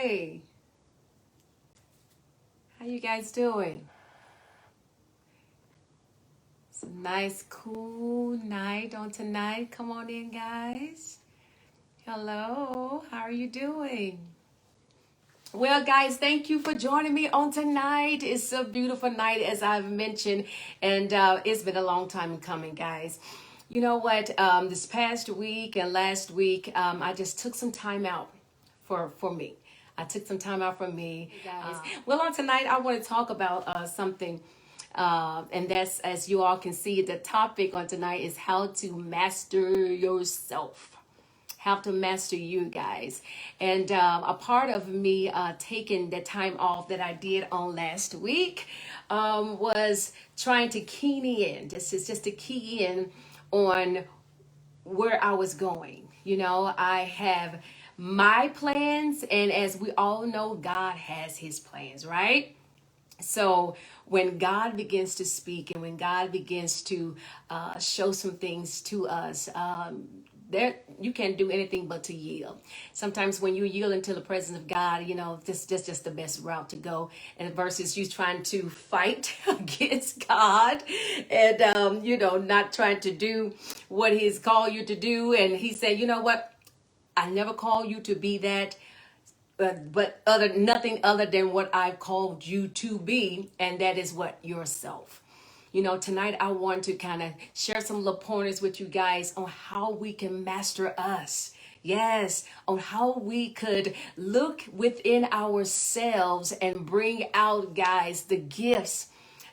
Hey, how you guys doing? It's a nice, cool night on tonight. Come on in, guys. Hello, how are you doing? Well, guys, thank you for joining me on tonight. It's a beautiful night, as I've mentioned, and it's been a long time coming, guys. You know what? This past week and last week, I just took some time out for me. I took some time out for me, guys. Well, on tonight, I want to talk about something, and that's, as you all can see, the topic on tonight is how to master yourself, how to master you guys. And a part of me taking the time off that I did on last week was trying to key in. This is just to key in on where I was going. You know, I have my plans, and as we all know, God has his plans, right? So when God begins to speak and when God begins to show some things to us, there you can't do anything but to yield. Sometimes when you yield into the presence of God, you know, this just the best route to go. And versus you trying to fight against God and you know, not trying to do what He's called you to do. And He said, you know what? I never called you to be that, but other nothing other than what I've called you to be, and that is what yourself. You know, tonight I want to kind of share some little pointers with you guys on how we can master us. Yes, on how we could look within ourselves and bring out, guys, the gifts,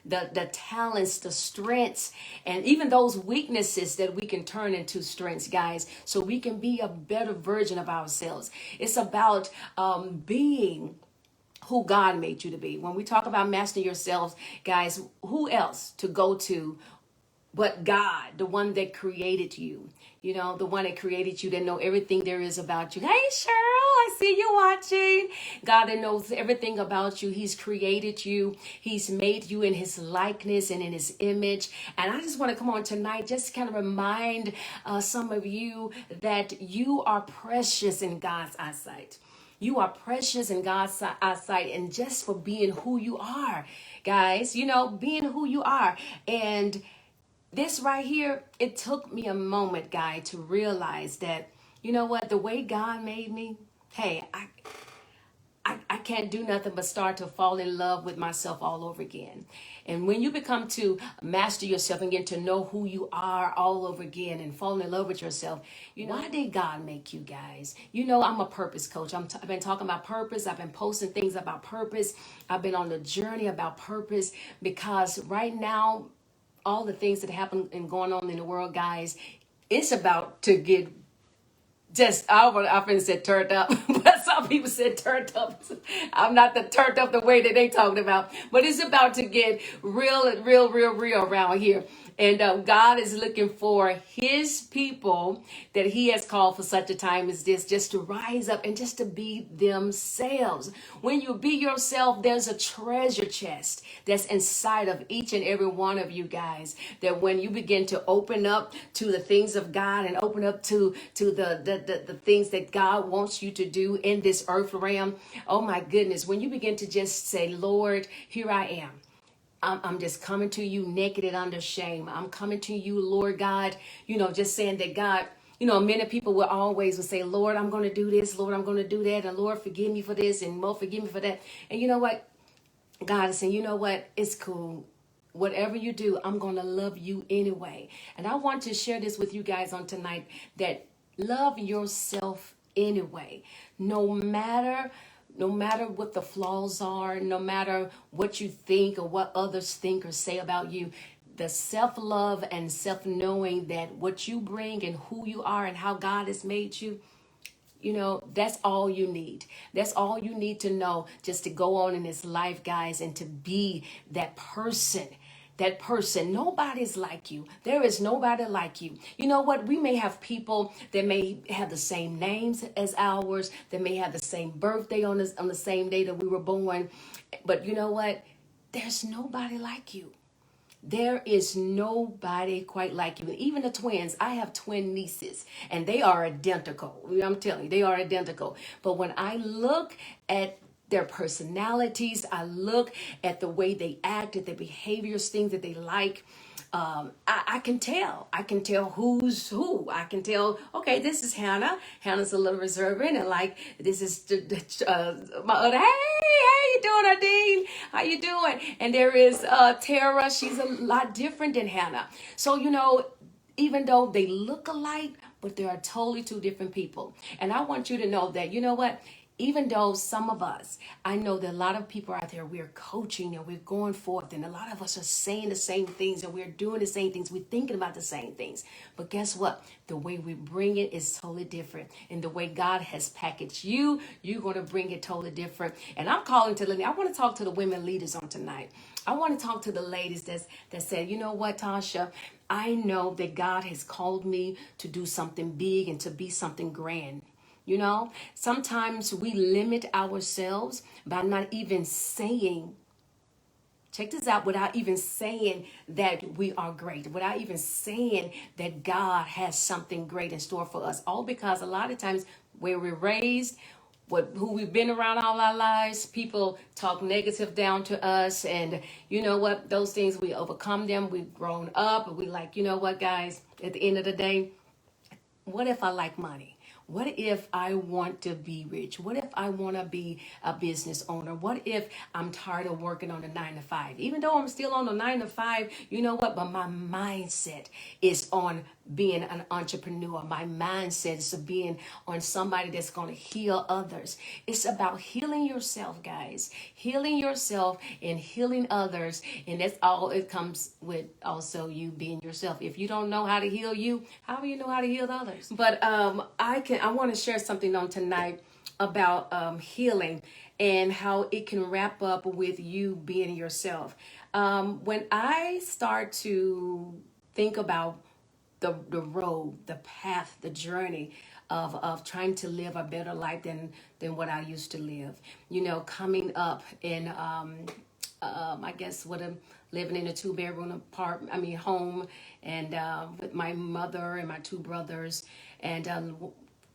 the talents, the strengths, and even those weaknesses that we can turn into strengths, guys, so we can be a better version of ourselves. It's about being who God made you to be. When we talk about mastering yourselves, guys, who else to go to but God, the one that created you, you know, the one that created you, that know everything there is about you. Hey, Cheryl, I see you watching. God that knows everything about you. He's created you. He's made you in his likeness and in his image. And I just want to come on tonight, just kind of remind some of you that you are precious in God's eyesight. You are precious in God's eyesight, and just for being who you are, guys, you know, being who you are. And this right here, it took me a moment, guy, to realize that, you know what, the way God made me, hey, I can't do nothing but start to fall in love with myself all over again. And when you become to master yourself and get to know who you are all over again and fall in love with yourself, you know, why did God make you, guys? You know, I'm a purpose coach. I've been talking about purpose. I've been posting things about purpose. I've been on the journey about purpose, because right now, all the things that happen and going on in the world, guys, it's about to get just, I finna say turned up, but some people said turned up. I'm not the turned up the way that they talking about, but it's about to get real around here. And God is looking for his people that he has called for such a time as this, just to rise up and just to be themselves. When you be yourself, there's a treasure chest that's inside of each and every one of you guys, that when you begin to open up to the things of God and open up to the things that God wants you to do in this earth realm, oh my goodness, when you begin to just say, Lord, here I am. I'm just coming to you naked and under shame. I'm coming to you, Lord God, you know, just saying that God, you know, many people will always will say, Lord, I'm going to do this. Lord, I'm going to do that. And Lord, forgive me for this. And Lord, forgive me for that. And you know what? God is saying, you know what? It's cool. Whatever you do, I'm going to love you anyway. And I want to share this with you guys on tonight, that love yourself anyway. No matter what the flaws are, no matter what you think or what others think or say about you, the self-love and self-knowing that what you bring and who you are and how God has made you, you know, that's all you need. That's all you need to know, just to go on in this life, guys, and to be that person. That person. Nobody's like you. There is nobody like you. You know what? We may have people that may have the same names as ours, that may have the same birthday on the same day that we were born. But you know what? There's nobody like you. There is nobody quite like you. Even the twins, I have twin nieces and they are identical. I'm telling you, they are identical. But when I look at their personalities, I look at the way they act, at their behaviors, things that they like. I can tell. I can tell who's who. I can tell, okay, this is Hannah. Hannah's a little reserved, and like, this is my other, hey, how you doing, Adine? How you doing? And there is Tara. She's a lot different than Hannah. So, even though they look alike, but they are totally two different people. And I want you to know that, you know what? Even though some of us, I know that a lot of people out there, we're coaching and we're going forth, and a lot of us are saying the same things and we're doing the same things. We're thinking about the same things. But guess what? The way we bring it is totally different. And the way God has packaged you, you're going to bring it totally different. And I'm calling to I want to talk to the women leaders on tonight. I want to talk to the ladies that said, you know what, Tasha, I know that God has called me to do something big and to be something grand. Sometimes we limit ourselves by not even saying, check this out, without even saying that we are great, without even saying that God has something great in store for us. All because a lot of times where we're raised, who we've been around all our lives, people talk negative down to us. And you know what? Those things, we overcome them. We've grown up. And we like, you know what, guys, at the end of the day, what if I like money? What if I want to be rich? What if I want to be a business owner? What if I'm tired of working on the 9 to 5? Even though I'm still on the 9 to 5, you know what? But my mindset is on being an entrepreneur. My mindset is being on somebody that's going to heal others. It's about healing yourself, guys. Healing yourself and healing others. And that's all it comes with, also you being yourself. If you don't know how to heal you, how do you know how to heal others? But I want to share something on tonight about healing and how it can wrap up with you being yourself. When I start to think about the road, the path, the journey of trying to live a better life than what I used to live. Coming up in I guess what I'm living in a 2-bedroom home, and with my mother and my 2 brothers, and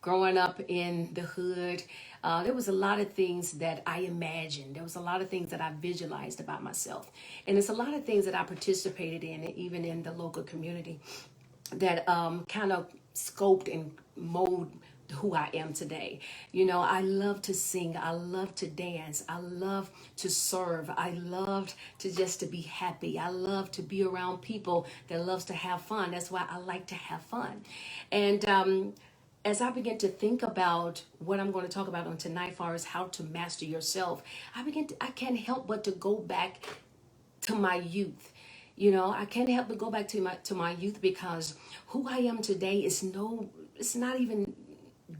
growing up in the hood, there was a lot of things that I imagined. There was a lot of things that I visualized about myself, and it's a lot of things that I participated in, even in the local community, that kind of scoped and molded who I am today. I love to sing. I love to dance. I love to serve. I love to be happy. I love to be around people that loves to have fun. That's why I like to have fun. And as I begin to think about what I'm going to talk about on tonight, as far as how to master yourself, I can't help but to go back to my youth. I can't help but go back to my youth, because who I am today it's not even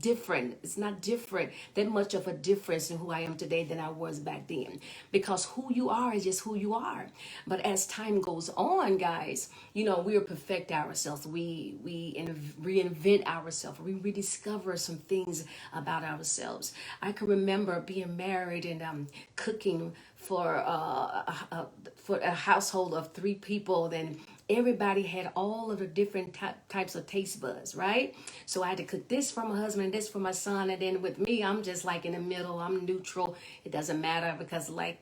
different. It's not different, that much of a difference in who I am today than I was back then. Because who you are is just who you are. But as time goes on, guys, we'll perfect ourselves. We reinvent ourselves. We rediscover some things about ourselves. I can remember being married and cooking for a household of 3 people. Then everybody had all of the different types of taste buds, right? So I had to cook this for my husband and this for my son. And then with me, I'm just like in the middle. I'm neutral. It doesn't matter, because I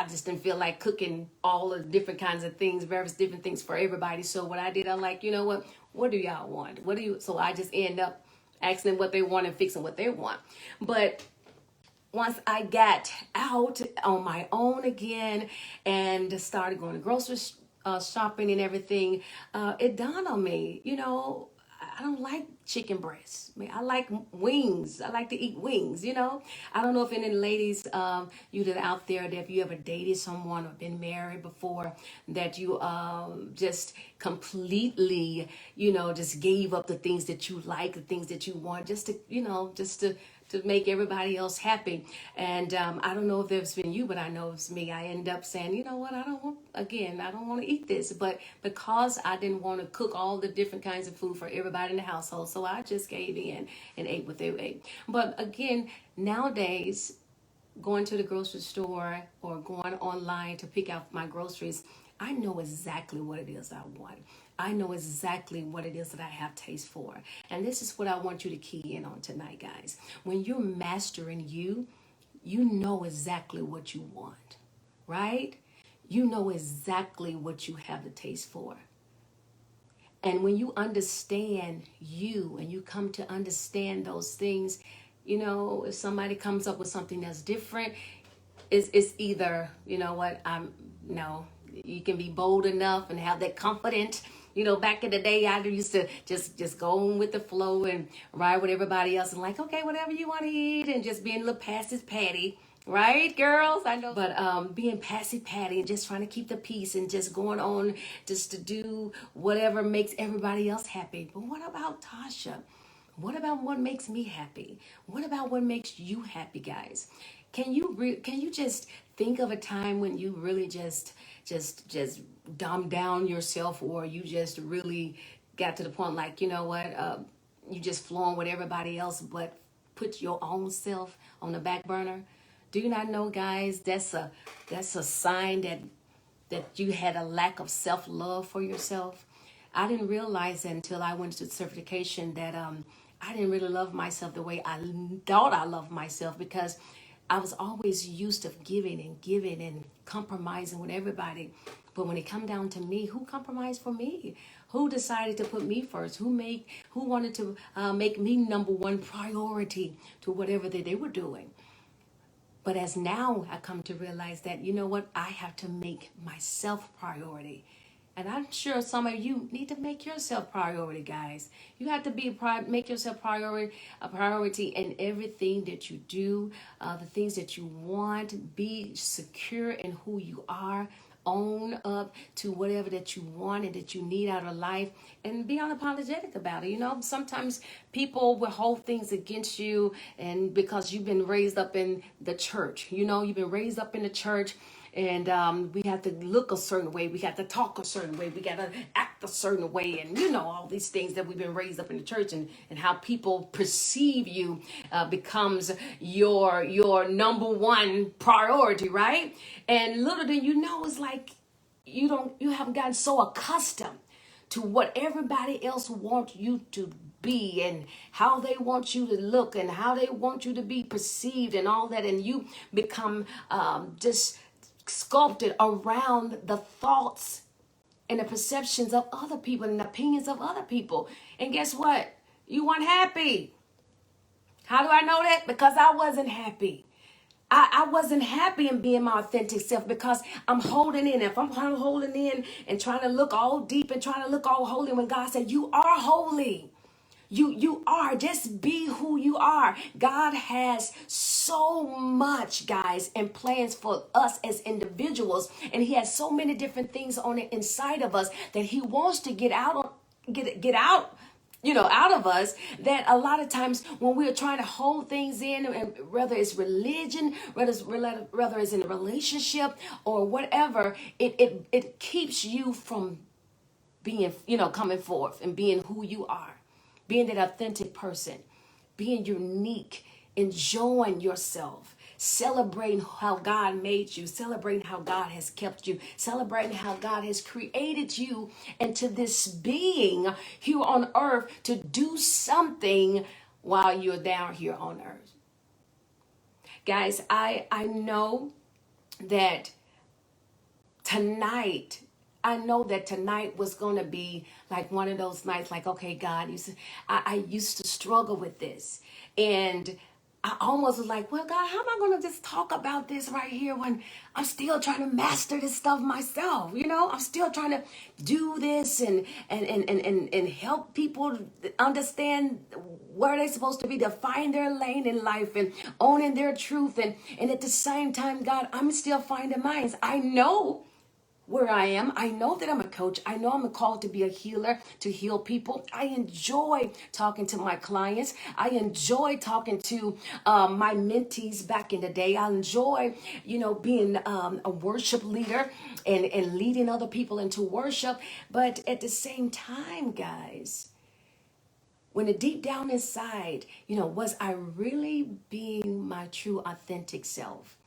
just didn't feel like cooking all the different kinds of things, various different things for everybody. So what I did, I'm like, you know what do y'all want? So I just end up asking them what they want and fixing what they want. But once I got out on my own again and started going to grocery shopping and everything, it dawned on me, I don't like chicken breasts. I like wings. I like to eat wings, I don't know if any ladies, you that are out there, that if you ever dated someone or been married before, that you just completely, just gave up the things that you like, the things that you want, just to make everybody else happy. And I don't know if it's been you, but I know it's me. I end up saying, you know what, I don't want to eat this. But because I didn't want to cook all the different kinds of food for everybody in the household, so I just gave in and ate what they ate. But again, nowadays, going to the grocery store or going online to pick out my groceries, I know exactly what it is I want. I know exactly what it is that I have taste for. And this is what I want you to key in on tonight, guys. When you're mastering you, you know exactly what you want, right? You know exactly what you have the taste for. And when you understand you and you come to understand those things, you know, if somebody comes up with something that's different, it's either, you know what, no, you can be bold enough and have that confidence. You know, back in the day, I used to just go on with the flow and ride with everybody else and like, okay, whatever you want to eat, and just being a little passive patty. Right, girls? I know. But being passive patty and just trying to keep the peace and just going on just to do whatever makes everybody else happy. But what about Tasha? What about what makes me happy? What about what makes you happy, guys? Can you just think of a time when you really just dumb down yourself, or you just really got to the point like, you know what, you just flowing with everybody else but put your own self on the back burner? Do you not know, guys, that's a sign that you had a lack of self-love for yourself? I didn't realize that until I went to certification that I didn't really love myself the way I thought I loved myself, because I was always used to giving and compromising with everybody. But when it come down to me, who compromised for me? Who decided to put me first? Who wanted to make me number one priority to whatever that they were doing? But as now I come to realize that, you know what, I have to make myself priority. And I'm sure some of you need to make yourself priority, guys. You have to make yourself a priority in everything that you do, the things that you want. Be secure in who you are. Own up to whatever that you want and that you need out of life, and be unapologetic about it. You know, sometimes people will hold things against you, and because you've been raised up in the church, you know, you've been raised up in the church, and we have to look a certain way, we got to talk a certain way, we got to act a certain way, and you know, all these things that we've been raised up in the church, and how people perceive you becomes your number one priority, right? And little do you know, it's like you haven't gotten so accustomed to what everybody else wants you to be, and how they want you to look, and how they want you to be perceived, and all that, and you become just sculpted around the thoughts and the perceptions of other people and the opinions of other people. And guess what? You weren't happy. How do I know that? Because I wasn't happy. I wasn't happy in being my authentic self, because I'm holding in. If I'm holding in and trying to look all deep and trying to look all holy, when God said, you are holy. You are. Just be who you are. God has so much, guys, and plans for us as individuals, and He has so many different things on the inside of us that He wants to get out, you know, out of us, that a lot of times when we're trying to hold things in, and whether it's religion, whether it's in a relationship or whatever, it keeps you from being, you know, coming forth and being who you are, being that authentic person, being unique, enjoying yourself, celebrating how God made you, celebrating how God has kept you, celebrating how God has created you into this being here on earth to do something while you're down here on earth. Guys, I know that tonight, I know that tonight was going to be like one of those nights, like, okay, God, I used to struggle with this. And I almost was like, well, God, how am I going to just talk about this right here when I'm still trying to master this stuff myself? You know, I'm still trying to do this and help people understand where they're supposed to be, to find their lane in life and owning their truth. And at the same time, God, I'm still finding mine. I know where I am. I know that I'm a coach. I know I'm called to be a healer, to heal people. I enjoy talking to my clients. I enjoy talking to my mentees back in the day. I enjoy, you know, being a worship leader and leading other people into worship. But at the same time, guys, when it deep down inside, you know, was I really being my true authentic self?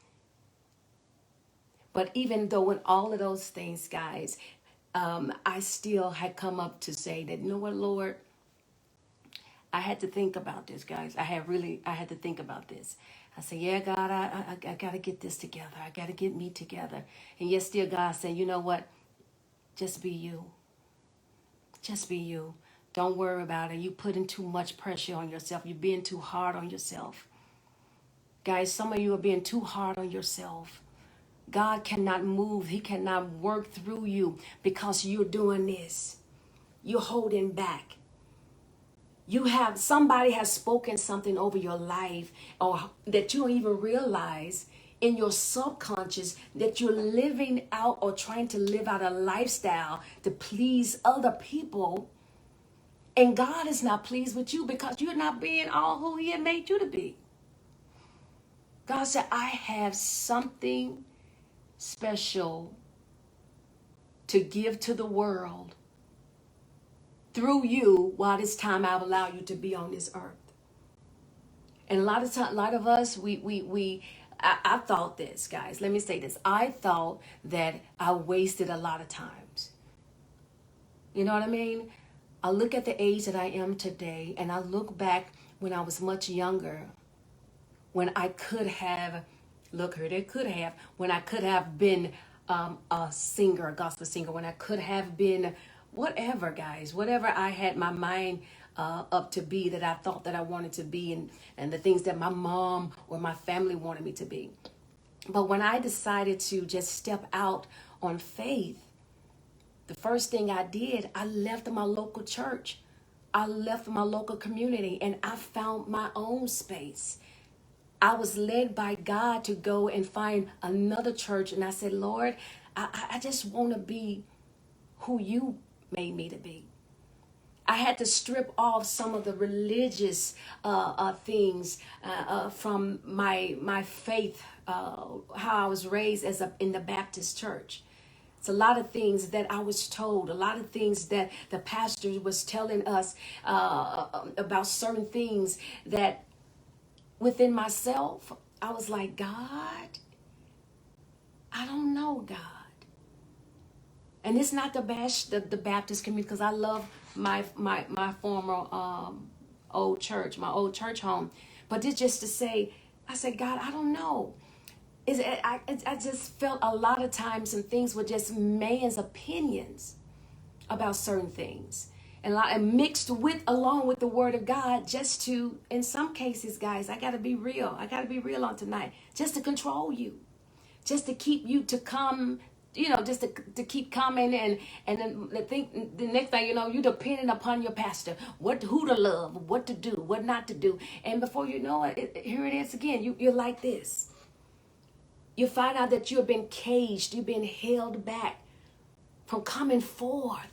But even though in all of those things, guys, I still had come up to say that, you know what, Lord, I had to think about this, guys. I had to think about this. I said, yeah, God, I got to get this together. I got to get me together. And yes, still God said, you know what? Just be you. Just be you. Don't worry about it. You putting too much pressure on yourself. You're being too hard on yourself. Guys, some of you are being too hard on yourself. God cannot move. He cannot work through you because you're doing this. You're holding back. Somebody has spoken something over your life, or that you don't even realize in your subconscious, that you're living out or trying to live out a lifestyle to please other people. And God is not pleased with you because you're not being all who he had made you to be. God said, I have something special to give to the world through you while this time I've allowed you to be on this earth. And a lot of us, I thought this, guys. Let me say this. I thought that I wasted a lot of times. You know what I mean? I look at the age that I am today, and I look back when I was much younger, when I could have, when I could have been a singer, a gospel singer, when I could have been whatever, guys, whatever I had my mind up to be, that I thought that I wanted to be, and the things that my mom or my family wanted me to be. But when I decided to just step out on faith, the first thing I did, I left my local church. I left my local community, and I found my own space. I was led by God to go and find another church. And I said, Lord, I just want to be who you made me to be. I had to strip off some of the religious things from my faith, how I was raised in the Baptist church. It's a lot of things that I was told, a lot of things that the pastor was telling us about certain things that within myself, I was like, God, I don't know, God. And it's not to bash the Baptist community, because I love my former old church, my old church home. But it's just to say, I said, God, I don't know. I just felt a lot of times some things were just man's opinions about certain things. And mixed along with the word of God, just to, in some cases, guys, I got to be real. I got to be real on tonight. Just to control you. Just to keep you to come, just to keep coming. And then the next thing you know, you're depending upon your pastor. Who to love, what to do, what not to do. And before you know it, here it is again. You're like this. You find out that you've been caged. You've been held back from coming forth.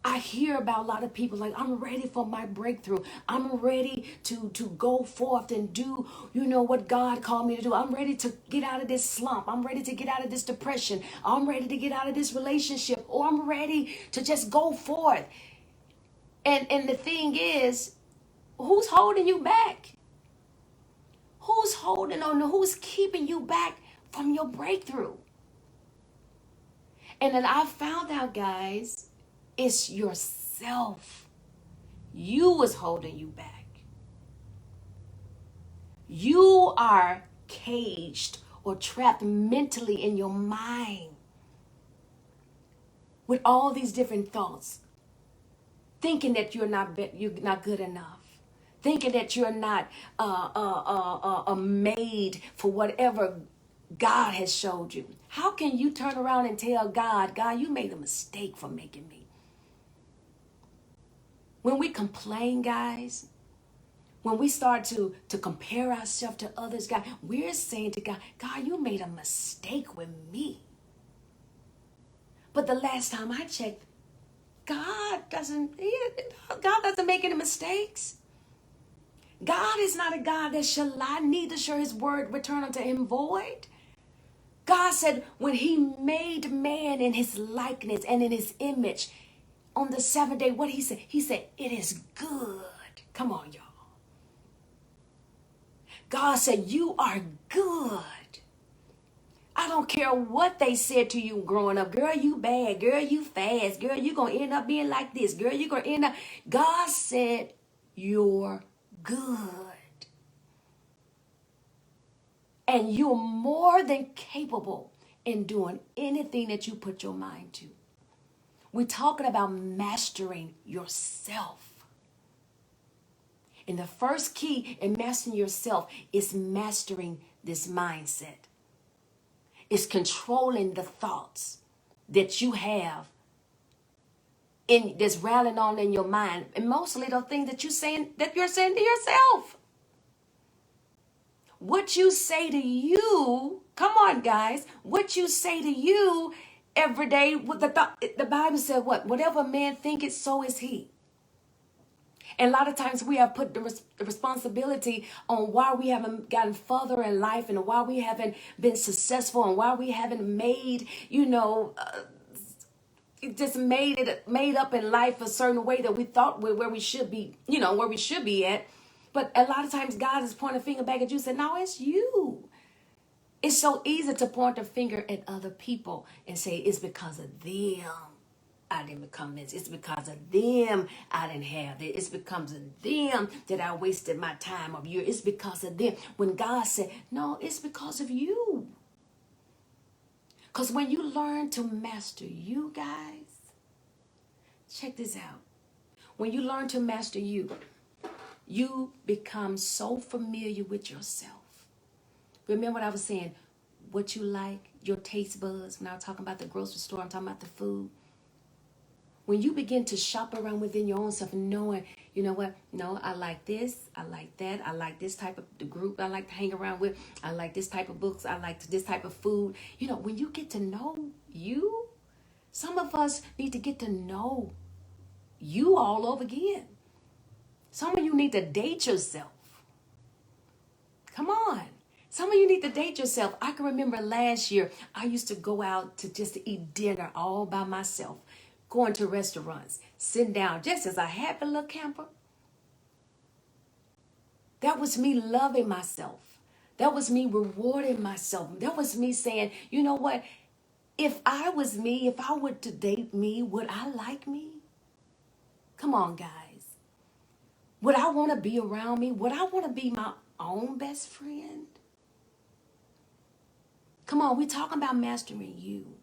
I hear about a lot of people like, I'm ready for my breakthrough. I'm ready to go forth and do, what God called me to do. I'm ready to get out of this slump. I'm ready to get out of this depression. I'm ready to get out of this relationship. Or I'm ready to just go forth. And the thing is, who's holding you back? Who's holding on? Who's keeping you back from your breakthrough? And then I found out, guys, it's yourself. You was holding you back. You are caged or trapped mentally in your mind with all these different thoughts, thinking that you're not good enough. Thinking that you're not made for whatever God has showed you. How can you turn around and tell God, you made a mistake for making me? When we complain, guys, when we start to compare ourselves to others, God, we're saying to God, you made a mistake with me. But the last time I checked, God doesn't make any mistakes. God is not a God that shall lie, neither shall his word return unto him void. God said when he made man in his likeness and in his image on the seventh day, what he said? He said, it is good. Come on, y'all. God said, you are good. I don't care what they said to you growing up. Girl, you bad. Girl, you fast. Girl, you going to end up being like this. Girl, you going to end up. God said you're good. And you're more than capable in doing anything that you put your mind to. We're talking about mastering yourself. And the first key in mastering yourself is mastering this mindset. It's controlling the thoughts that you have in that's rattling on in your mind. And mostly the things that you're saying to yourself. What you say to you, come on, guys, what you say to you every day, with the Bible said what? Whatever a man thinketh, so is he. And a lot of times we have put the responsibility on why we haven't gotten further in life and why we haven't been successful and why we haven't made, just made up in life a certain way that we thought where we should be, where we should be at. But a lot of times God is pointing a finger back at you and saying, no, it's you. It's so easy to point a finger at other people and say, it's because of them I didn't become this. It's because of them I didn't have it. It's because of them that I wasted my time of year. It's because of them. When God said, no, it's because of you. Because when you learn to master you, guys, check this out. When you learn to master you, you become so familiar with yourself. Remember what I was saying? What you like, your taste buds. When I was talking about the grocery store, I'm talking about the food. When you begin to shop around within your own self, knowing, you know what? No, I like this. I like that. I like this type of the group I like to hang around with. I like this type of books. I like this type of food. When you get to know you, some of us need to get to know you all over again. Some of you need to date yourself. Come on. Some of you need to date yourself. I can remember last year, I used to go out to just eat dinner all by myself, going to restaurants, sitting down just as a happy little camper. That was me loving myself. That was me rewarding myself. That was me saying, you know what? If I was me, if I were to date me, would I like me? Come on, guys. Would I want to be around me? Would I want to be my own best friend? Come on, we're talking about mastering you.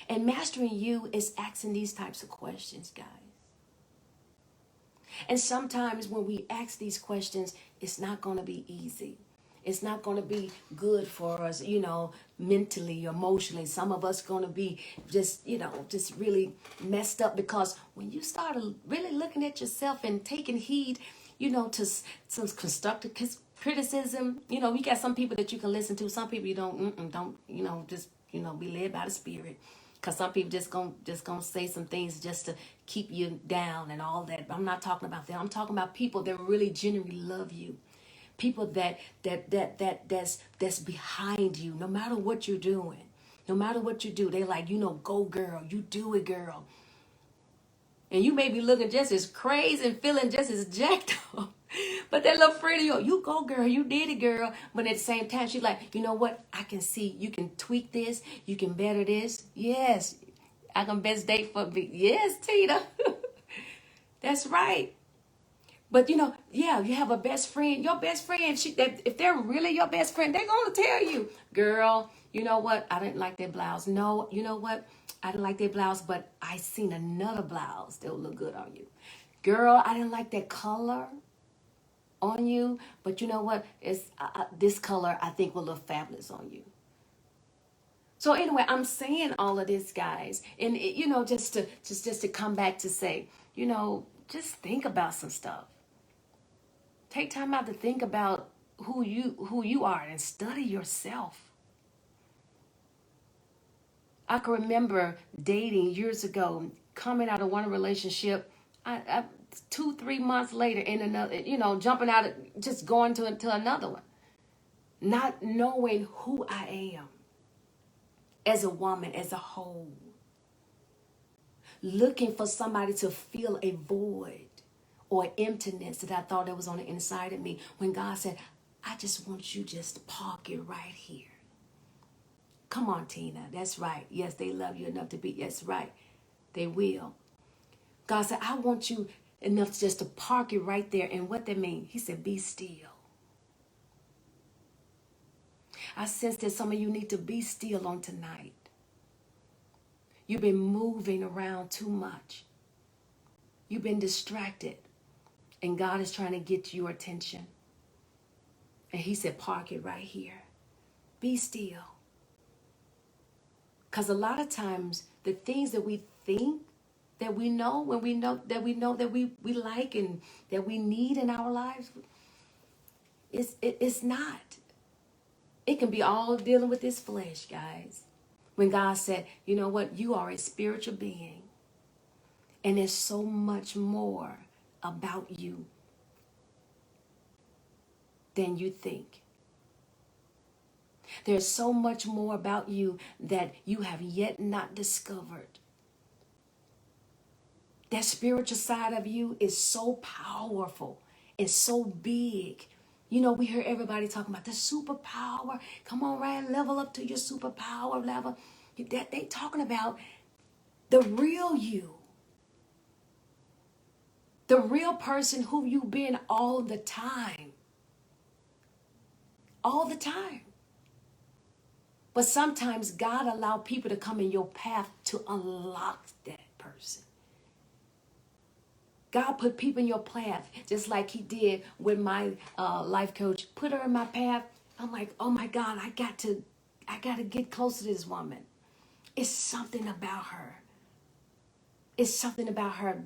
And mastering you is asking these types of questions, guys. And sometimes when we ask these questions, it's not going to be easy. It's not going to be good for us, mentally, emotionally. Some of us going to be just really messed up, because when you start really looking at yourself and taking heed, to some constructive criticism, we got some people that you can listen to. Some people you don't, just, be led by the Spirit. Because some people just gonna say some things just to keep you down and all that. But I'm not talking about that. I'm talking about people that really genuinely love you. People that's behind you, no matter what you're doing. No matter what you do, they like, go girl, you do it, girl. And you may be looking just as crazy and feeling just as jacked up. But that little friend of yours, you go girl, you did it girl. But at the same time, she's like, you know what? I can see you can tweak this. You can better this. Yes, I can best date for me. Yes, Tina. That's right. But you have a best friend. Your best friend, if they're really your best friend, they're going to tell you, girl, you know what? I didn't like that blouse. No, you know what? I didn't like that blouse, but I seen another blouse that would look good on you. Girl, I didn't like that color on you, but you know what? It's this color I think will look fabulous on you. So anyway, I'm saying all of this, guys, and just to come back to say, just think about some stuff. Take time out to think about who you are and study yourself. I can remember dating years ago, coming out of one relationship, I 2-3 months later in another, jumping out, just going to another one, not knowing who I am as a woman, as a whole, looking for somebody to fill a void or emptiness that I thought that was on the inside of me, when God said, I just want you just to park it right here. Come on, Tina. That's right. Yes, they love you enough to be. That's right. They will. God said, I want you enough just to park it right there. And what that means, he said, be still. I sense that some of you need to be still on tonight. You've been moving around too much. You've been distracted. And God is trying to get your attention. And he said, park it right here. Be still. Because a lot of times, the things that we think that we know, when we know that we like and that we need in our lives, it's not. It can be all dealing with this flesh, guys. When God said, you know what, you are a spiritual being. And there's so much more about you than you think. There's so much more about you that you have yet not discovered. That spiritual side of you is so powerful. It's so big. You know, we hear everybody talking about the superpower. Come on, Ryan, level up to your superpower level. That they talking about the real you. The real person who you've been all the time. All the time. But sometimes God allows people to come in your path to unlock that person. God put people in your path, just like he did with my life coach. Put her in my path. I'm like, oh my God, I got to get close to this woman. It's something about her. It's something about her.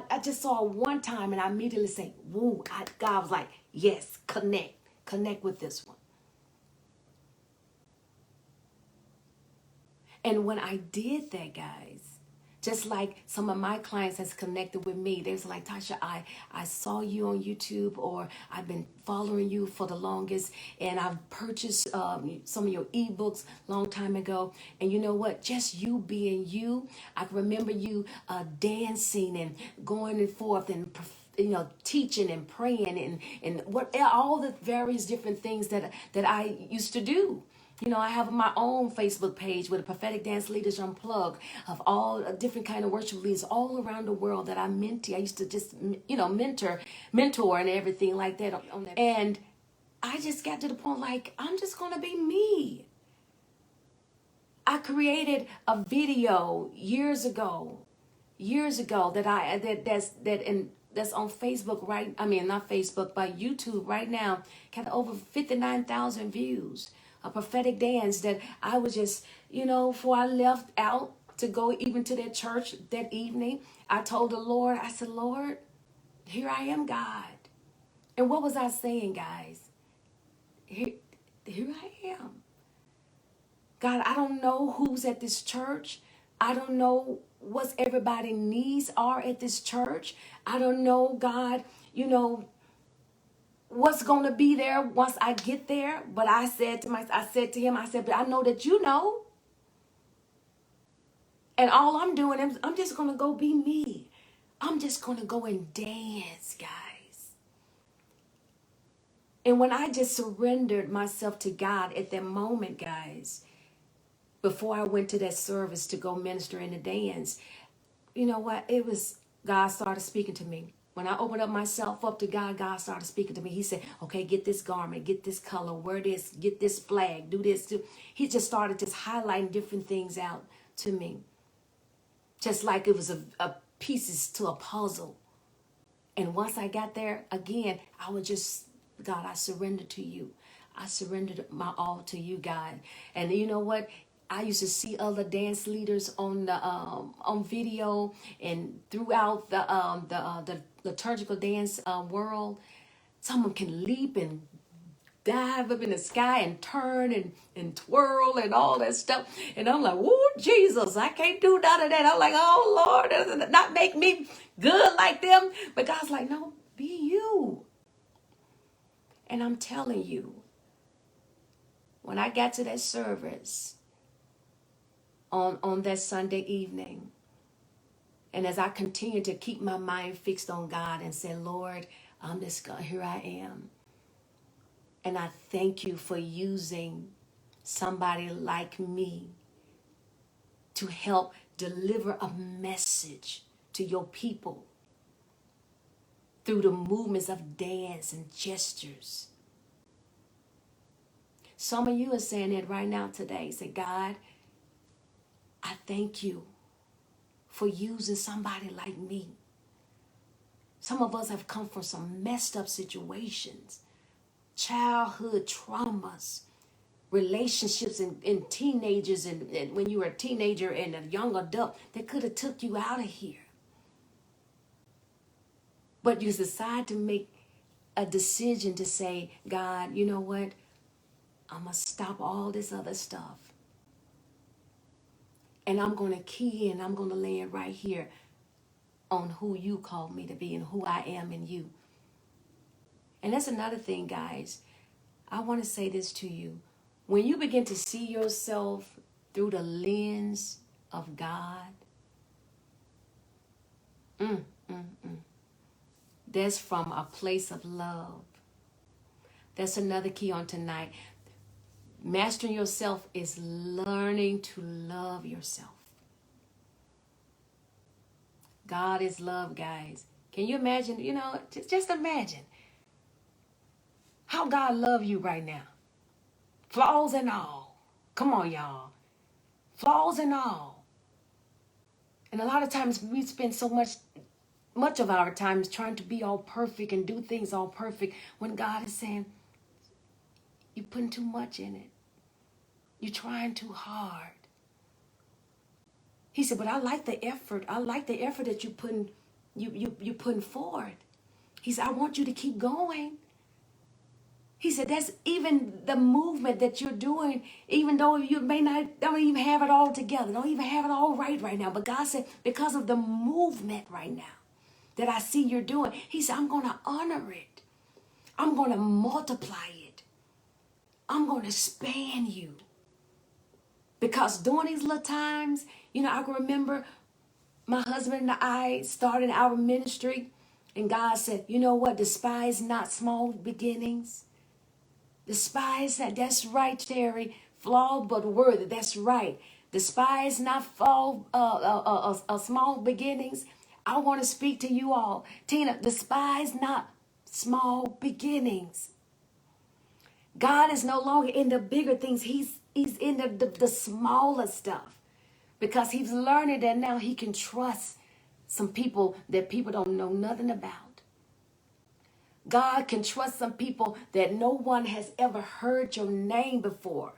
I just saw her one time and I immediately say, woo, God was like, yes, connect with this one. And when I did that, guys, just like some of my clients has connected with me, they was like, Tasha, I saw you on YouTube, or I've been following you for the longest, and I've purchased some of your ebooks long time ago. And you know what? Just you being you, I can remember you dancing and going forth and teaching and praying and what all the various different things that I used to do. You know, I have my own Facebook page with a Prophetic Dance Leaders Unplugged of all different kind of worship leaders all around the world that I mentee. I used to just, mentor and everything like that on that. And I just got to the point like, I'm just going to be me. I created a video years ago that's on Facebook, right? I mean, not Facebook, but YouTube right now, got over 59,000 views. A prophetic dance that I was just, before I left out to go even to that church that evening, I told the Lord, I said, Lord, here I am, God. And what was I saying, guys? Here I am. God, I don't know who's at this church. I don't know what everybody's needs are at this church. I don't know, God, what's going to be there once I get there. But I said to him, but I know that you know. And all I'm doing is I'm just going to go be me. I'm just going to go and dance, guys. And when I just surrendered myself to God at that moment, guys, before I went to that service to go minister in the dance, you know what? It was God started speaking to me. When I opened up myself up to God, God started speaking to me. He said, okay, get this garment, get this color, wear this, get this flag, do this. He just started just highlighting different things out to me. Just like it was a pieces to a puzzle. And once I got there, again, I was just, God, I surrendered to you. I surrendered my all to you, God. And you know what? I used to see other dance leaders on the on video and throughout the liturgical dance world. Some of them can leap and dive up in the sky and turn and twirl and all that stuff. And I'm like, oh, Jesus, I can't do none of that. I'm like, oh, Lord, doesn't not make me good like them. But God's like, no, be you. And I'm telling you, when I got to that service on that Sunday evening, and as I continued to keep my mind fixed on God and say, Lord, I'm just here I am. And I thank you for using somebody like me to help deliver a message to your people through the movements of dance and gestures. Some of you are saying that right now today. Say, God, I thank you for using somebody like me. Some of us have come from some messed up situations, childhood traumas, relationships in teenagers and when you were a teenager and a young adult that could have took you out of here. But you decide to make a decision to say, God, you know what? I'm going to stop all this other stuff. And I'm going to key in. I'm going to land right here on who you called me to be and who I am in you. And that's another thing, guys. I want to say this to you. When you begin to see yourself through the lens of God, that's from a place of love. That's another key on tonight. Mastering yourself is learning to love yourself. God is love, guys. Can you imagine, just imagine how God loves you right now. Flaws and all. Come on, y'all. Flaws and all. And a lot of times we spend so much of our time is trying to be all perfect and do things all perfect when God is saying, you're putting too much in it. You're trying too hard. He said, but I like the effort. I like the effort that you're putting forward. He said, I want you to keep going. He said, that's even the movement that you're doing, even though you don't even have it all together, don't even have it all right now. But God said, because of the movement right now that I see you're doing, he said, I'm going to honor it. I'm going to multiply it. I'm going to span you. Because during these little times, I can remember my husband and I started our ministry, and God said, you know what? Despise not small beginnings. Despise that. That's right, Terry. Flawed but worthy. That's right. Despise not small beginnings. I want to speak to you all. Tina, despise not small beginnings. God is no longer in the bigger things. He's in the smaller stuff. Because he's learning that now he can trust some people that people don't know nothing about. God can trust some people that no one has ever heard your name before.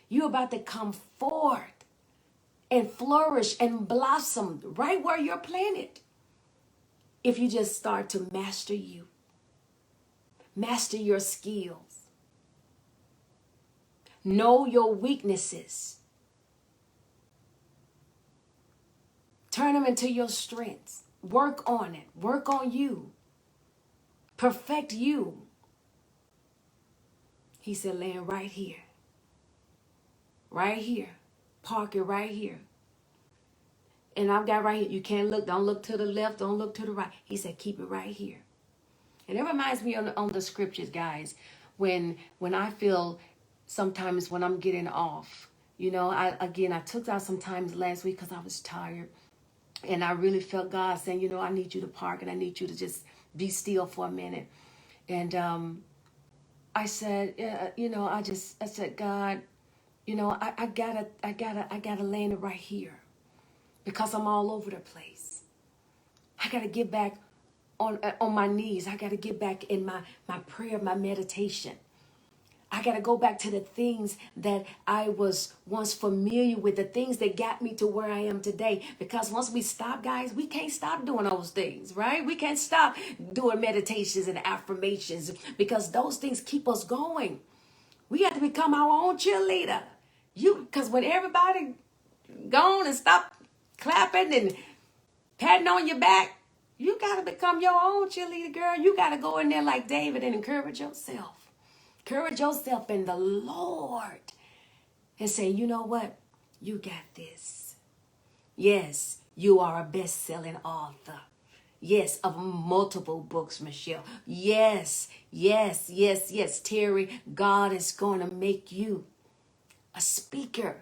You're about to come forth and flourish and blossom right where you're planted. If you just start to master you. Master your skills. Know your weaknesses. Turn them into your strengths. Work on it. Work on you. Perfect you. He said, land right here. Right here. Park it right here. And I've got right here. You can't look. Don't look to the left. Don't look to the right. He said, keep it right here. And it reminds me on the scriptures, guys, when I feel sometimes when I'm getting off. I took out some times last week because I was tired. And I really felt God saying, I need you to park and I need you to just be still for a minute. And I said, I said, God, I gotta land it right here because I'm all over the place. I gotta get back on my knees. I gotta get back in my prayer, my meditation. I got to go back to the things that I was once familiar with, the things that got me to where I am today. Because once we stop, guys, we can't stop doing those things, right? We can't stop doing meditations and affirmations because those things keep us going. We have to become our own cheerleader. Because when everybody gone and stop clapping and patting on your back, you got to become your own cheerleader, girl. You got to go in there like David and encourage yourself. Encourage yourself in the Lord and say, you know what? You got this. Yes, you are a best-selling author. Yes, of multiple books, Michelle. Yes, Terry. God is going to make you a speaker.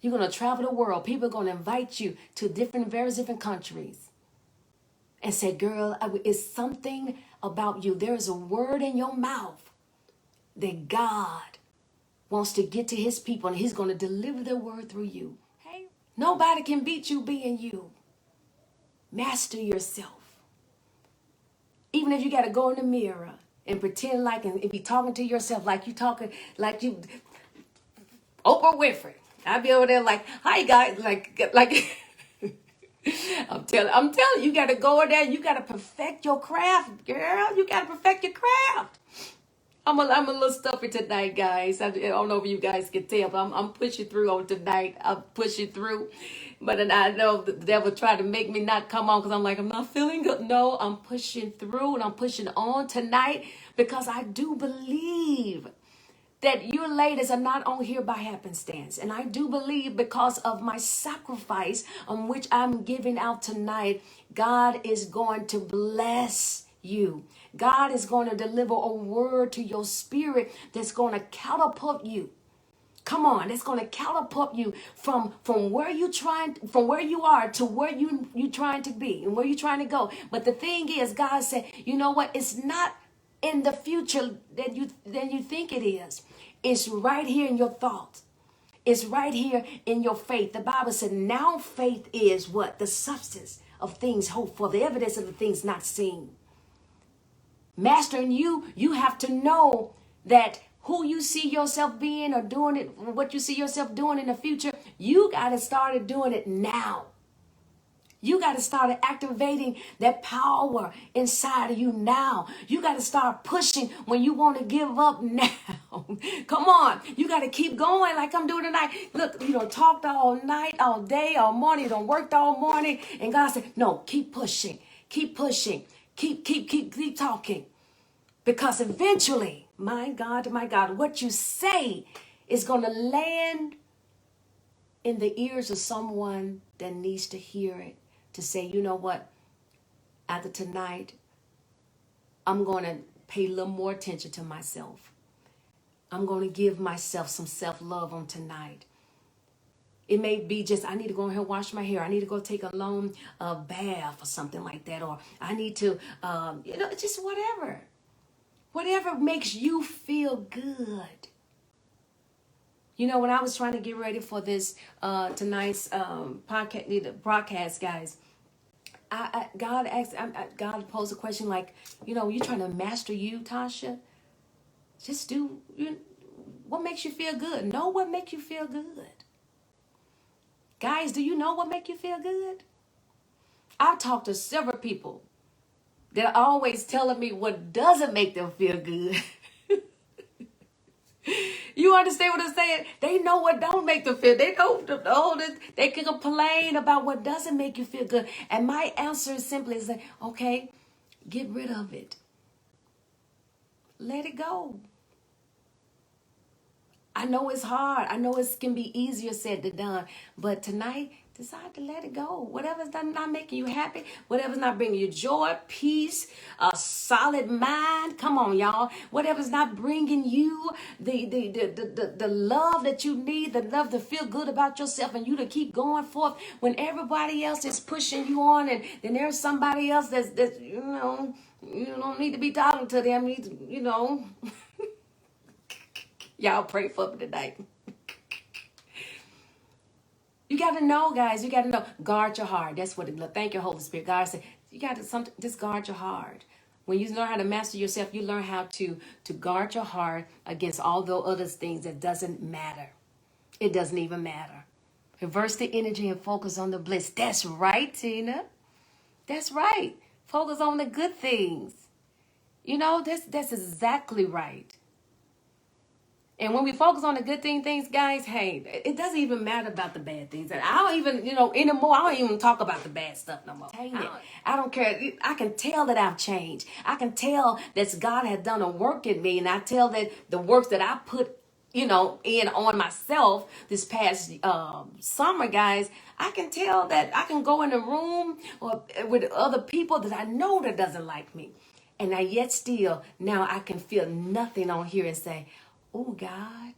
You're going to travel the world. People are going to invite you to various different countries and say, girl, it's something about you. There is a word in your mouth that God wants to get to his people, and he's going to deliver the word through you. Hey, nobody can beat you being you. Master yourself. Even if you got to go in the mirror and pretend like and be talking to yourself like you talking like you Oprah Winfrey. I be over there like, hi guys, like I'm telling you, you got to go in there. You got to perfect your craft, girl. You got to perfect your craft. I'm a little stuffy tonight, guys. I don't know if you guys can tell, but I'm pushing through on tonight. I'm pushing through. But then I know the devil tried to make me not come on because I'm like, I'm not feeling good. No, I'm pushing through and I'm pushing on tonight because I do believe that you ladies are not on here by happenstance. And I do believe because of my sacrifice on which I'm giving out tonight, God is going to bless you. God is going to deliver a word to your spirit that's going to catapult you. Come on, it's going to catapult you from where you are to where you trying to be and where you're trying to go. But the thing is, God said, you know what? It's not in the future than you think it is. It's right here in your thoughts. It's right here in your faith. The Bible said, now faith is what? The substance of things hoped for, the evidence of the things not seen. Mastering you have to know that who you see yourself being or doing it, what you see yourself doing in the future, you got to start doing it now. You got to start activating that power inside of you now. You got to start pushing when you want to give up now. Come on. You got to keep going like I'm doing tonight. Look, you don't talk all night, all day, all morning. You don't work all morning. And God said, no, keep pushing. Keep pushing. Keep talking. Because eventually, my God, what you say is going to land in the ears of someone that needs to hear it. To say, you know what, after tonight, I'm going to pay a little more attention to myself. I'm going to give myself some self-love on tonight. It may be just, I need to go ahead and wash my hair. I need to go take a long bath or something like that. Or I need to, just whatever. Whatever makes you feel good. You know, when I was trying to get ready for this tonight's broadcast, guys, God posed a question like, you know, you're trying to master you, Toshia. Just do what makes you feel good. Know what makes you feel good. Guys, do you know what makes you feel good? I've talked to several people that are always telling me what doesn't make them feel good. You understand what I'm saying? They know what don't make them feel. They know they can complain about what doesn't make you feel good. And my answer is simply is okay, get rid of it. Let it go. I know it's hard. I know it can be easier said than done. But tonight, decide to let it go. Whatever's not making you happy, whatever's not bringing you joy, peace, a solid mind. Come on, y'all. Whatever's not bringing you the love that you need, the love to feel good about yourself and you to keep going forth when everybody else is pushing you on, and then there's somebody else that's you don't need to be talking to them. Y'all pray for me tonight. You got to know, guys. You got to know. Guard your heart. That's what it look. Thank you, Holy Spirit. God said, you got to just guard your heart. When you learn how to master yourself, you learn how to guard your heart against all those other things that doesn't matter. It doesn't even matter. Reverse the energy and focus on the bliss. That's right, Tina. That's right. Focus on the good things. You know, that's exactly right. And when we focus on the good things, guys, hey, it doesn't even matter about the bad things. And I don't even, anymore, I don't even talk about the bad stuff no more. I don't care. I can tell that I've changed. I can tell that God has done a work in me. And I tell that the works that I put, in on myself this past summer, guys, I can tell that I can go in a room or with other people that I know that doesn't like me. And I yet still, now I can feel nothing on here and say, oh, God,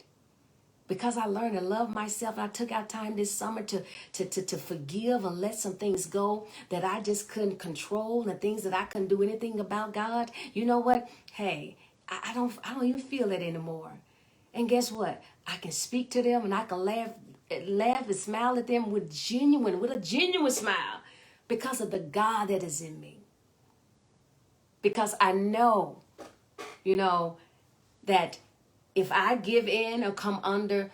because I learned to love myself. And I took out time this summer to forgive and let some things go that I just couldn't control, and things that I couldn't do anything about. God, you know what? Hey, I don't even feel it anymore. And guess what? I can speak to them and I can laugh and smile at them with a genuine smile because of the God that is in me. Because I know, that if I give in or come under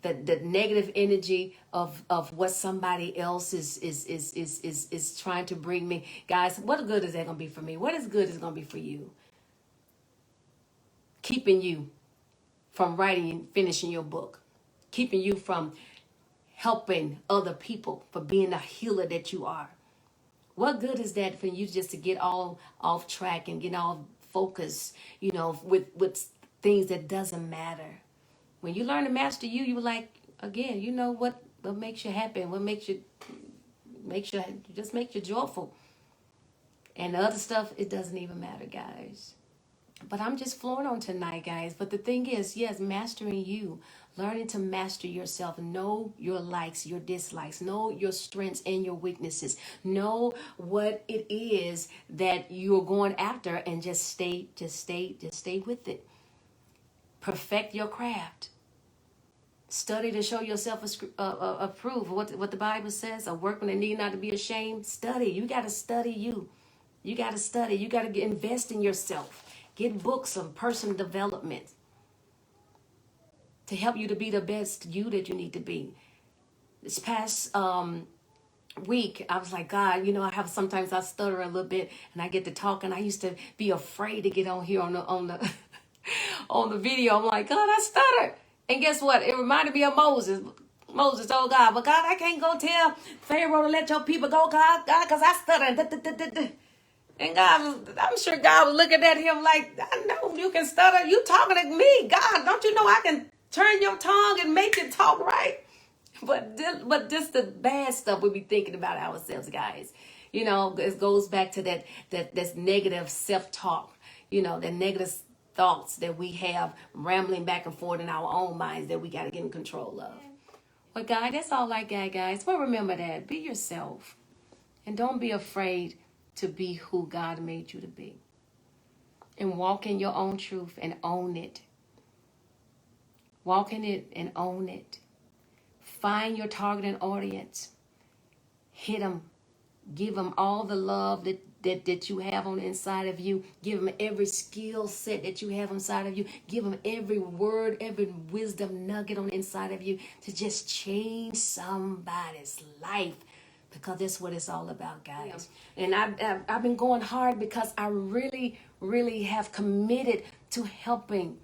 the negative energy of what somebody else is trying to bring me, guys, what good is that gonna be for me? What is good is gonna be for you? Keeping you from writing and finishing your book, keeping you from helping other people, for being the healer that you are. What good is that for you just to get all off track and get all focused, with things that doesn't matter? When you learn to master you, you like, again, what makes you happy, what just makes you joyful. And the other stuff, it doesn't even matter, guys. But I'm just flowing on tonight, guys. But the thing is, yes, mastering you, learning to master yourself, know your likes, your dislikes, know your strengths and your weaknesses, know what it is that you're going after, and just stay with it. Perfect your craft. Study to show yourself approved. What the Bible says, a workman that need not to be ashamed. Study. You got to study you. You got to study. You got to invest in yourself. Get books on personal development to help you to be the best you that you need to be. This past week, I was like, God, sometimes I stutter a little bit and I get to talking. I used to be afraid to get on here on the on the video. I'm like, God, I stuttered. And guess what? It reminded me of Moses. Moses told God, but God, I can't go tell Pharaoh to let your people go, God, because I stutter. And I'm sure God was looking at him like, I know you can stutter. You talking to me, God. Don't you know I can turn your tongue and make it talk right? But just the bad stuff we be thinking about ourselves, guys. It goes back to that's negative self-talk. That negative thoughts that we have rambling back and forth in our own minds that we got to get in control of. But God, that's all I got, guys. Well, remember that. Be yourself. And don't be afraid to be who God made you to be. And walk in your own truth and own it. Walk in it and own it. Find your target audience. Hit them. Give them all the love that you have on the inside of you. Give them every skill set that you have inside of you. Give them every word, every wisdom nugget on the inside of you to just change somebody's life. Because that's what it's all about, guys. Yeah. And I've been going hard because I really, really have committed to helping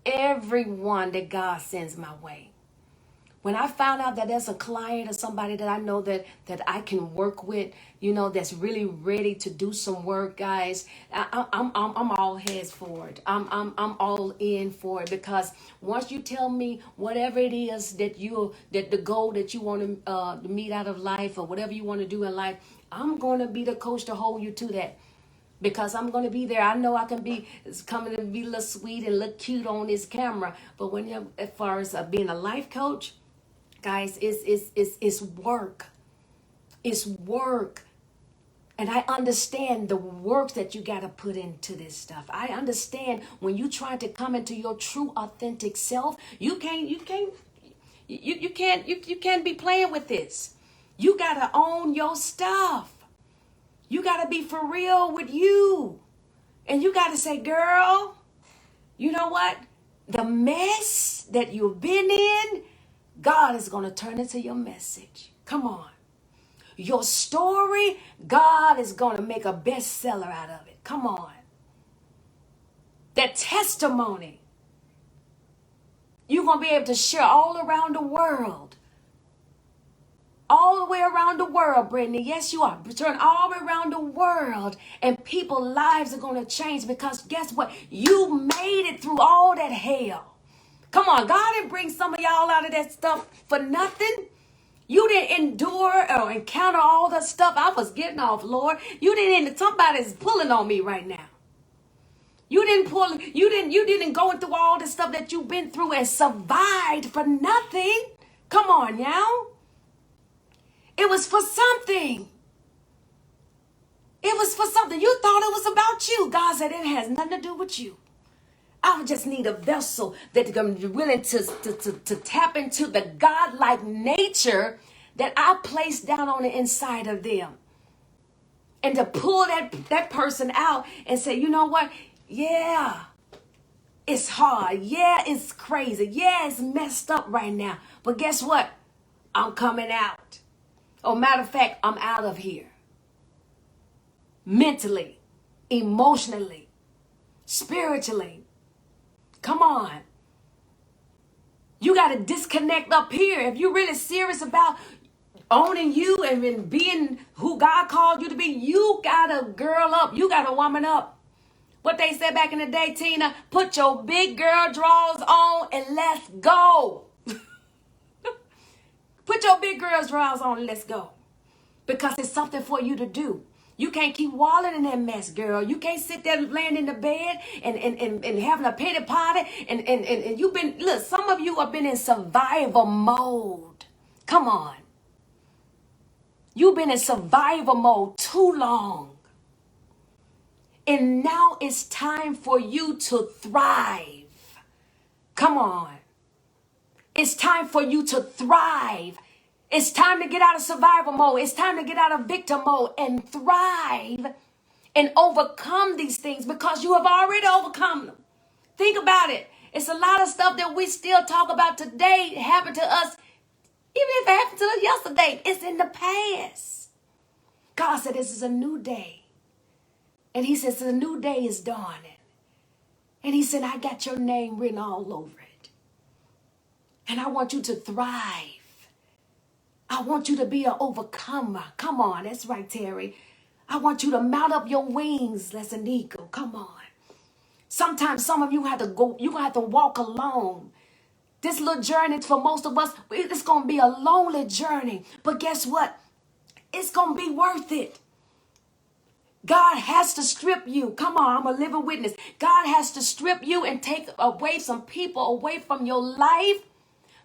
everyone that God sends my way. When I found out that there's a client or somebody that I know that I can work with, that's really ready to do some work, guys, I'm all heads for it. I'm all in for it, because once you tell me whatever it is that the goal that you want to meet out of life, or whatever you want to do in life, I'm going to be the coach to hold you to that. Because I'm going to be there. I know I can be coming to be a little sweet and look cute on this camera. But as far as being a life coach, guys, it's work. It's work. And I understand the work that you got to put into this stuff. I understand when you try to come into your true, authentic self, you can't be playing with this. You got to own your stuff. You got to be for real with you. And you got to say, girl, you know what? The mess that you've been in, God is going to turn into your message. Come on. Your story, God is going to make a bestseller out of it. Come on. That testimony, you're going to be able to share all around the world. All the way around the world, Brittany. Yes, you are. Turn all the way around the world, and people's lives are going to change, because guess what? You made it through all that hell. Come on, God didn't bring some of y'all out of that stuff for nothing. You didn't endure or encounter all the stuff I was getting off, Lord. You didn't. Somebody's pulling on me right now. You didn't go through all the stuff that you've been through and survived for nothing. Come on now. It was for something. It was for something. You thought it was about you. God said it has nothing to do with you. I just need a vessel that's going to be willing to tap into the God-like nature that I placed down on the inside of them. And to pull that person out and say, you know what? Yeah, it's hard. Yeah, it's crazy. Yeah, it's messed up right now. But guess what? I'm coming out. Oh, matter of fact, I'm out of here. Mentally, emotionally, spiritually. Come on. You got to disconnect up here. If you're really serious about owning you and being who God called you to be, you got to girl up. You got to woman up. What they said back in the day, Tina, put your big girl drawers on and let's go. Put your big girl drawers on and let's go. Because it's something for you to do. You can't keep wallowing in that mess, girl. You can't sit there laying in the bed and having a pity party. And you've been, look, some of you have been in survival mode. Come on. You've been in survival mode too long. And now it's time for you to thrive. Come on. It's time for you to thrive. It's time to get out of survival mode. It's time to get out of victim mode and thrive and overcome these things because you have already overcome them. Think about it. It's a lot of stuff that we still talk about today happened to us. Even if it happened to us yesterday, it's in the past. God said this is a new day. And he says a new day is dawning. And he said, I got your name written all over it. And I want you to thrive. I want you to be an overcomer. Come on, that's right, Terry. I want you to mount up your wings as an eagle. Come on. Sometimes some of you have to go, you're going to have to walk alone. This little journey for most of us, it's going to be a lonely journey. But guess what? It's going to be worth it. God has to strip you. Come on, I'm a living witness. God has to strip you and take away some people away from your life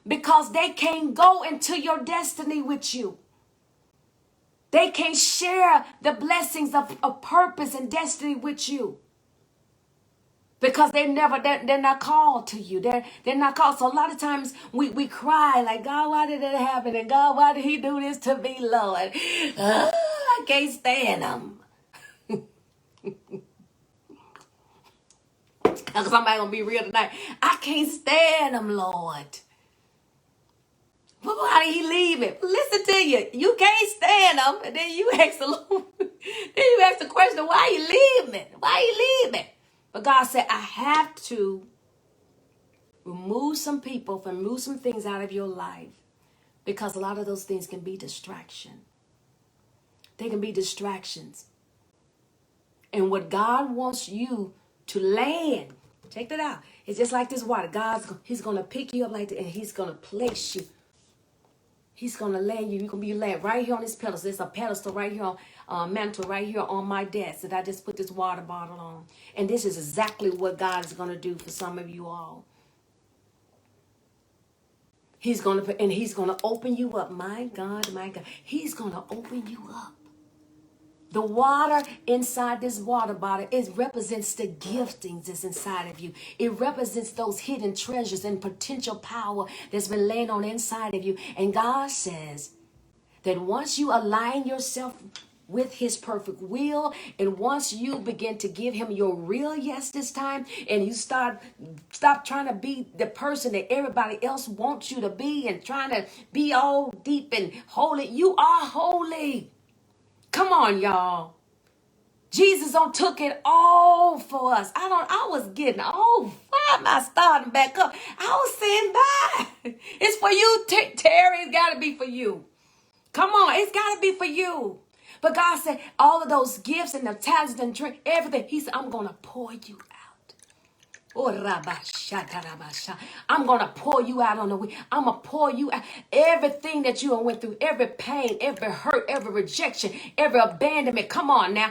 because they can't go into your destiny with you. They can't share the blessings of purpose and destiny with you. Because they're not called to you. They're not called. So a lot of times we cry like, God, why did it happen? And God, why did he do this to me, Lord? I can't stand them. Because somebody going to be real tonight. I can't stand them, Lord. Well, why did he leave it? Listen to you. You can't stand them. And then you ask the Lord. Then you ask the question, why you leaving? Why you leaving? But God said, I have to remove some people, remove some things out of your life. Because a lot of those things can be distraction. They can be distractions. And what God wants you to land, check that out. It's just like this water. He's going to pick you up like that and he's going to place you. He's going to land you. You're going to be laying right here on this pedestal. There's a pedestal right here on mantle right here on my desk that I just put this water bottle on. And this is exactly what God is going to do for some of you all. He's going to open you up. My God, my God. He's going to open you up. The water inside this water bottle, it represents the giftings that's inside of you. It represents those hidden treasures and potential power that's been laying on the inside of you. And God says that once you align yourself with his perfect will, and once you begin to give him your real yes this time, and you stop trying to be the person that everybody else wants you to be and trying to be all deep and holy, you are holy. Come on, y'all. Jesus took it all for us. I was getting old. Why am I starting back up? I was saying bye. It's for you, Terry. It's got to be for you. Come on. It's got to be for you. But God said all of those gifts and the talents and drink, everything. He said, I'm going to pour you out. Oh, I'm going to pour you out on the way. I'm going to pour you out. Everything that you went through, every pain, every hurt, every rejection, every abandonment. Come on now.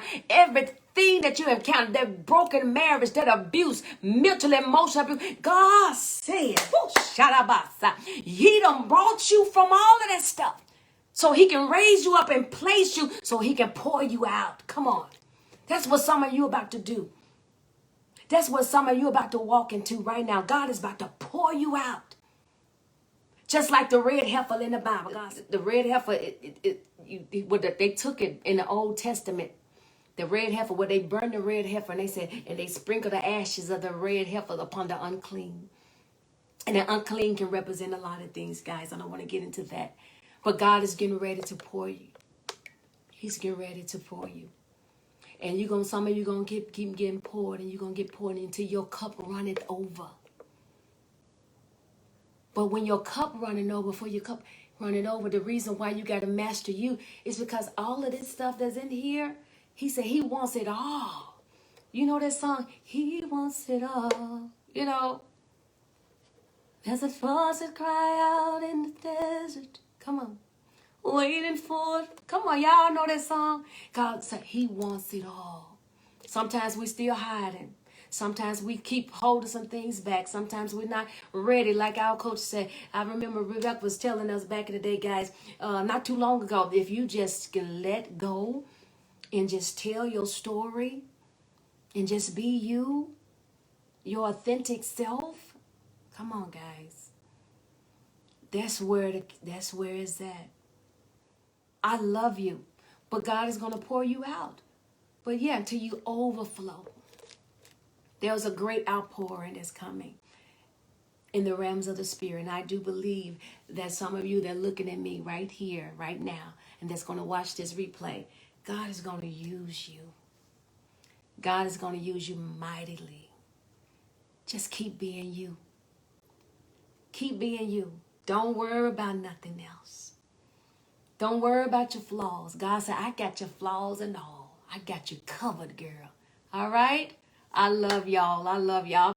thing that you have encountered, that broken marriage, that abuse, mental, emotional abuse, God said, whoo, shadabasa, he done brought you from all of that stuff. So he can raise you up and place you so he can pour you out. Come on. That's what some of you about to do. That's what some of you about to walk into right now. God is about to pour you out. Just like the red heifer in the Bible. God said, the red heifer, they took it in the Old Testament. The red heifer, where they burned the red heifer, and they said, and they sprinkled the ashes of the red heifer upon the unclean. And the unclean can represent a lot of things, guys. I don't want to get into that. But God is getting ready to pour you. He's getting ready to pour you. And some of you gonna keep getting poured, and you're gonna get poured until your cup runneth over. But when your cup running over, for your cup running over, the reason why you gotta master you is because all of this stuff that's in here, he said he wants it all. You know that song, he wants it all. You know, there's a voice that cry out in the desert. Come on. Waiting for it. Come on, y'all know that song? God said he wants it all. Sometimes we still hiding. Sometimes we keep holding some things back. Sometimes we're not ready. Like our coach said, I remember Rebecca was telling us back in the day, guys, not too long ago, if you just can let go and just tell your story and just be you, your authentic self. Come on, guys. That's where it's at. I love you, but God is going to pour you out. But yeah, until you overflow. There's a great outpouring that's coming in the realms of the spirit. And I do believe that some of you that are looking at me right here, right now, and that's going to watch this replay, God is going to use you. God is going to use you mightily. Just keep being you. Keep being you. Don't worry about nothing else. Don't worry about your flaws. God said, I got your flaws and all. I got you covered, girl. All right? I love y'all. I love y'all.